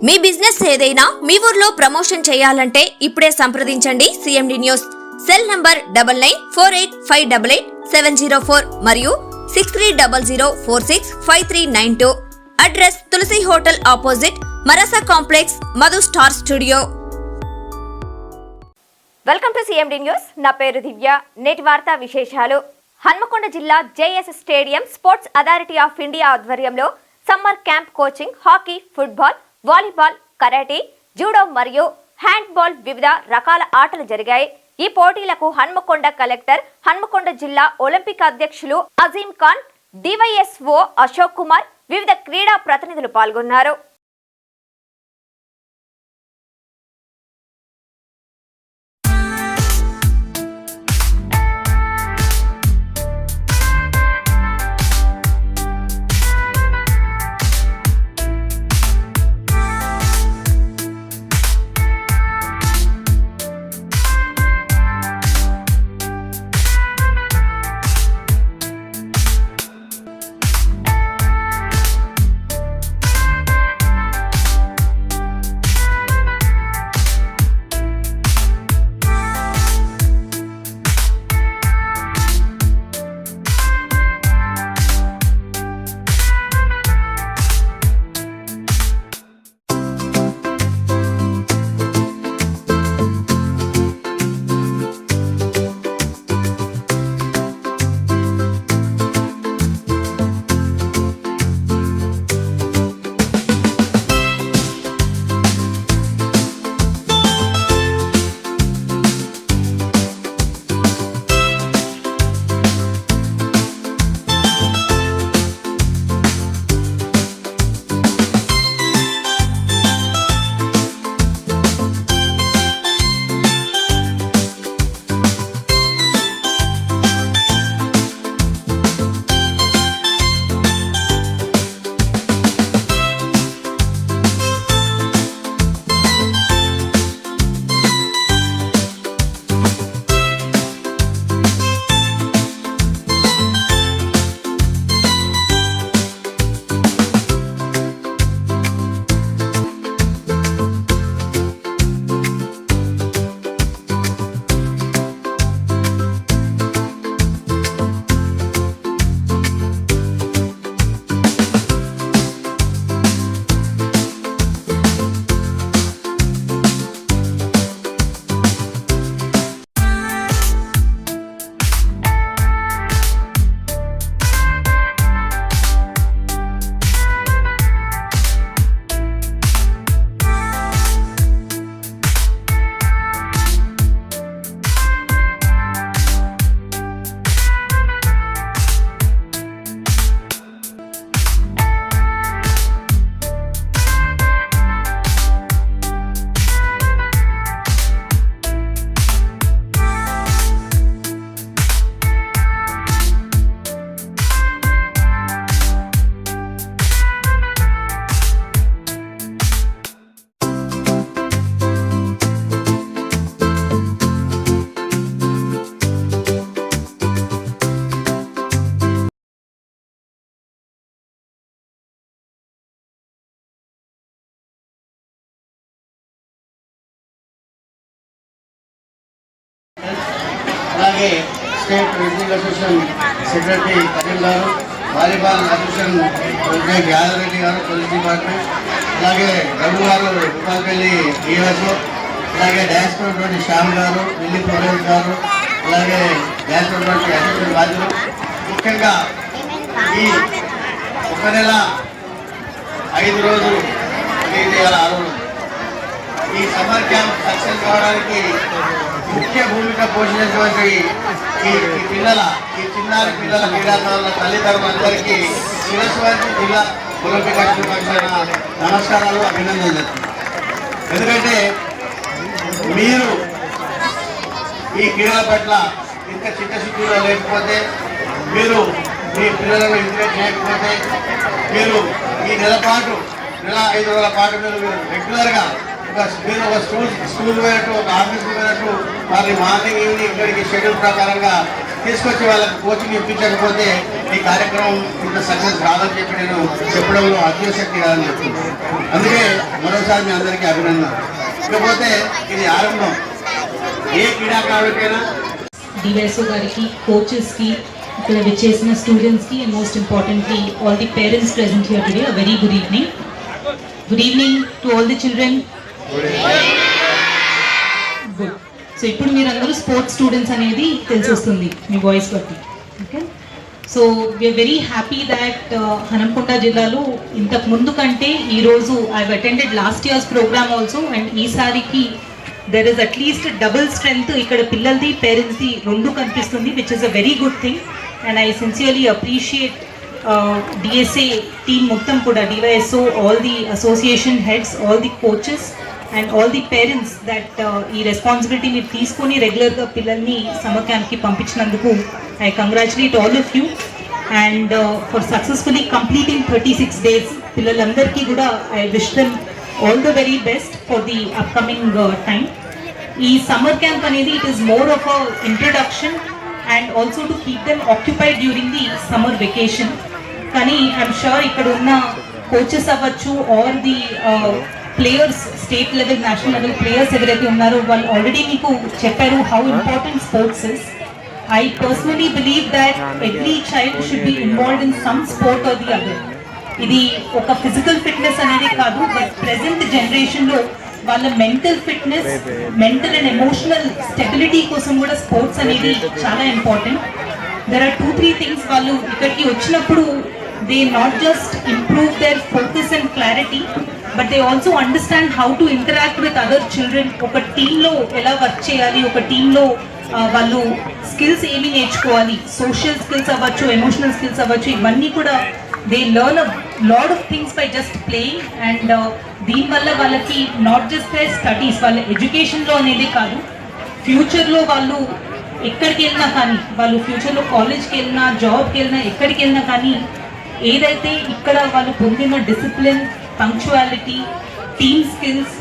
మీ business ఏదైనా మీ ఊర్లో promotion చేయాలంటే ఇప్పుడే సంప్రదించండి సిఎండి న్యూస్. సెల్ నంబర్ 9948588704 మరియు 6300465392. అడ్రస్ తులసి హోటల్ ఆపోజిట్ మరాసా complex, Madhu star studio. Welcome to CMD news. నా పేరు దివ్య. నేటి వార్తా విశేషాలు. హన్మకొండ జిల్లా JS stadium sports authority of India ఆధ్వర్యంలో summer camp coaching, hockey, football, volleyball, karate, judo మరియు హ్యాండ్బాల్ వివిధ రకాల ఆటలు జరిగాయి. ఈ పోటీలకు హన్మకొండ కలెక్టర్, హన్మకొండ జిల్లా ఒలింపిక్ అధ్యక్షులు అజీం ఖాన్, డివైఎస్ఓ అశోక్ కుమార్, వివిధ క్రీడా ప్రతినిధులు పాల్గొన్నారు. అలాగే state wrestling association secretary Karim గారు, వాలీబాల్ అసోసియేషన్ ప్రెసిడెంట్ యాదరెడ్డి గారు, పోలీస్ డిపార్ట్మెంట్, అలాగే రఘు గారు భూపాలపల్లి ఈఎస్ఓ, అలాగే డ్యాన్స్ ఉన్నటువంటి శ్యామ్ గారు, ఢిల్లీ ఫోరెన్స్ గారు, అలాగే డ్యాన్స్ ఉన్నటువంటి అసిస్టెంట్ బాధ్యులు. ముఖ్యంగా ఈ ఒక నెల 5 రోజులు 6 రోజులు ఈ సమ్మర్ క్యాంప్ సక్సెస్ కావడానికి ముఖ్య భూమిక పోషించినటువంటి ఈ చిన్నారి పిల్లల క్రీడాకారుల తల్లిదండ్రులందరికీ శిరస్వామి జిల్లా ఒలింపిక్ పక్షాన నమస్కారాలు, అభినందనలు. ఎందుకంటే మీరు ఈ క్రీడల పట్ల ఇంత చిత్తశుద్ధిలో లేకపోతే, మీరు మీ పిల్లలను ఎంకరేజ్ చేయకపోతే, మీరు ఈ నెల 5 రోజుల పాటు మీరు రెగ్యులర్గా మీరు ఒక స్కూల్ పోయినట్టు, ఒక ఆఫీస్కి పోయినట్టు, మరి మార్నింగ్ ఈవినింగ్ ఇక్కడికి షెడ్యూల్ ప్రకారంగా తీసుకొచ్చి వాళ్ళకి కోచింగ్ ఇప్పించకపోతే ఈ కార్యక్రమం ఇంత సక్సెస్ కాదని చెప్పి నేను చెప్పడంలో అత్యశక్తి కాదని చెప్తున్నాను. అందుకే మరోసారి మీ అందరికీ అభినందన. ఇకపోతే ఇది ఆరంభం. ఏ క్రీడాకారుడికైనా డివైఎస్ఓ గారికి, కోచెస్కి, ఇక్కడ విచ్చేసిన స్టూడెంట్స్కి and most importantly all the parents present here today a very good evening. Good evening to all the children. Good. So ఇప్పుడు మీరందరూ స్పోర్ట్స్ స్టూడెంట్స్ అనేది తెలిసి వస్తుంది మీ వాయిస్ బట్టి. Okay, so we are very happy that Hanamkonda జిల్లాలో ఇంతకు ముందు కంటే ఈరోజు I attended last year's program also, and ఈసారికి there is at least double strength ఇక్కడ పిల్లలది పేరెంట్స్ది రెండు కనిపిస్తుంది, which is a very good thing. And I sincerely appreciate DSA team మొత్తం కూడా, DYSO, all the association heads, all the coaches and all the parents that ఈ responsibility మీరు తీసుకొని రెగ్యులర్గా పిల్లల్ని సమ్మర్ క్యాంప్కి పంపించినందుకు I congratulate all of you and for successfully completing 36 days. పిల్లలందరికీ కూడా I wish them all the very best for the upcoming time. ఈ సమ్మర్ క్యాంప్ అనేది it is more of a introduction and also to keep them occupied during the summer vacation. కానీ I'm sure ఇక్కడ ఉన్న coaches అవ్వచ్చు or the players, state level, national level players ఎవరైతే ఉన్నారో వాళ్ళు already మీకు చెప్పారు how important sports is. I personally believe that every child should be involved in some sport or the other. ఇది ఒక ఫిజికల్ ఫిట్నెస్ అనేది కాదు, బట్ ప్రెసెంట్ జనరేషన్లో వాళ్ళ mental fitness, mental and emotional stability కోసం కూడా స్పోర్ట్స్ అనేది చాలా ఇంపార్టెంట్. దెర్ ఆర్ 2-3 థింగ్స్ వాళ్ళు ఇక్కడికి వచ్చినప్పుడు they not just improve their focus and clarity, but they also understand how to interact with other children. ఒక టీంలో ఎలా వర్క్ చేయాలి, ఒక టీంలో వాళ్ళు స్కిల్స్ ఏమి నేర్చుకోవాలి, సోషల్ స్కిల్స్ అవ్వచ్చు, ఎమోషనల్ స్కిల్స్ అవ్వచ్చు, ఇవన్నీ కూడా they learn a lot of things by just playing. And దీనివల్ల వాళ్ళకి నాట్ జస్ట్ దే స్టడీస్, వాళ్ళ ఎడ్యుకేషన్లో అనేది కాదు, ఫ్యూచర్లో వాళ్ళు ఎక్కడికి వెళ్ళినా కానీ, వాళ్ళు ఫ్యూచర్లో కాలేజ్కి వెళ్ళినా, జాబ్కి వెళ్ళినా, ఎక్కడికి వెళ్ళినా కానీ ఏదైతే ఇక్కడ వాళ్ళు పొందిన discipline, punctuality, team skills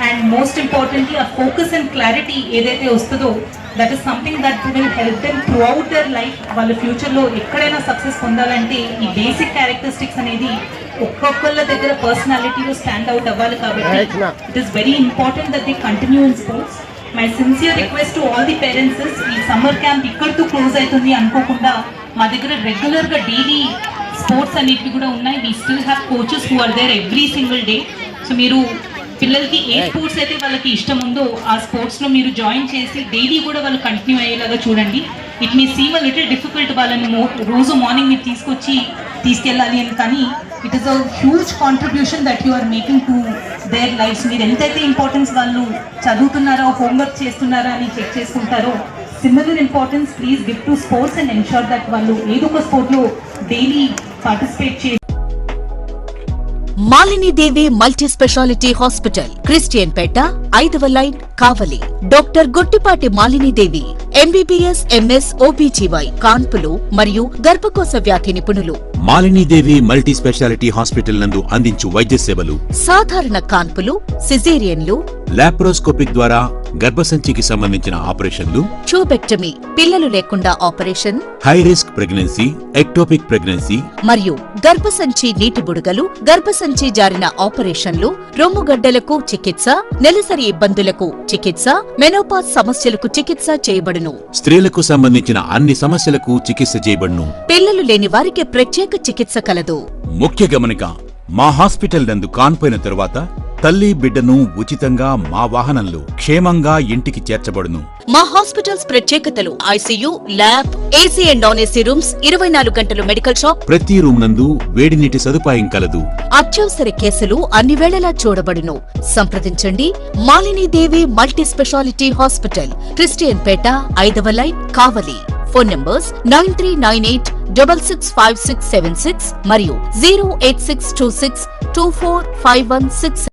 and most importantly ఆ ఫోకస్ అండ్ క్లారిటీ ఏదైతే వస్తుందో, that is something that will help them through out their life. వాళ్ళ ఫ్యూచర్లో ఎక్కడైనా సక్సెస్ పొందాలంటే ఈ బేసిక్ క్యారెక్టరిస్టిక్స్ అనేది ఒక్కొక్కళ్ళ దగ్గర పర్సనాలిటీలో స్టాండ్ అవుట్ అవ్వాలి. కాబట్టి it is very important that they continue in sports. My sincere request to all the parents is, ఈ సమ్మర్ క్యాంప్ ఇక్కడితో క్లోజ్ అవుతుంది అనుకోకుండా మా దగ్గర రెగ్యులర్గా డైలీ స్పోర్ట్స్ అన్నిటివి కూడా ఉన్నాయి. We still have coaches who are there every single day. So మీరు పిల్లలకి ఏ స్పోర్ట్స్ అయితే వాళ్ళకి ఇష్టం ఉందో ఆ స్పోర్ట్స్లో మీరు జాయిన్ చేసి డైలీ కూడా వాళ్ళు కంటిన్యూ అయ్యేలాగా చూడండి. It may seem a little difficult వాళ్ళని రోజు మార్నింగ్ మీరు తీసుకెళ్ళాలి అని, కానీ it is a huge contribution that you are making to their lives. మీరు ఎంతైతే ఇంపార్టెన్స్ వాళ్ళు చదువుతున్నారో, హోంవర్క్ చేస్తున్నారా అని చెక్ చేసుకుంటారో, similar importance please give to sports and ensure that వాళ్ళు ఏదో ఒక స్పోర్ట్లో డైలీ పార్టిసిపేట్ చేసి. Malinidevi multi speciality hospital, Christian Peta, 5వ line, Kavali. Doctor Gottipati Malinidevi, MBBS, MS, OBGY, కాన్పులు మరియు గర్భకోశ వ్యాధి నిపుణులు. మాలినీదేవి మల్టీ స్పెషాలిటీ హాస్పిటల్ నందు అందించు వైద్య సేవలు: సాధారణ కాన్పులు, సిజేరియన్లు, లాప్రోస్కోపిక్ ద్వారా గర్భసంచికి సంబంధించిన ఆపరేషన్లు, ట్యూబెక్టమీ, పిల్లలు లేకుండా operation, high risk pregnancy, ectopic pregnancy మరియు గర్భసంచి నీటి బుడగలు, గర్భసంచి జారిన ఆపరేషన్లు, రొమ్ముగడ్డలకు చికిత్స, నెలసరి ఇబ్బందులకు చికిత్స, మెనోపాజ్ సమస్యలకు చికిత్స చేయబడును. స్త్రీలకు సంబంధించిన అన్ని సమస్యలకు చికిత్స చేయబడును. పిల్లలు లేని వారికి ప్రత్యేక చికిత్స కలదు. ముఖ్య గమనిక: మా హాస్పిటల్ నందు కాన్పోయిన తరువాత తల్లి బిడ్డను ఉచితంగా మా వాహనంలో క్షేమంగా ఇంటికి చేర్చబడును. మా హాస్పిటల్స్ ప్రత్యేకతలు: ICU, lab, AC and non AC rooms, 24 గంటలు మెడికల్ షాప్, ప్రతి రూమ్ నందు వేడి నీటి సదుపాయం కలదు. అత్యవసర కేసులు అన్ని వేళలా చూడబడును. సంప్రదించండి Malinidevi multi speciality hospital, Christian Peta, 5వ లైన్, కావలి. ఫోన్ నంబర్స్ 9398665676 మరియు 08626245166.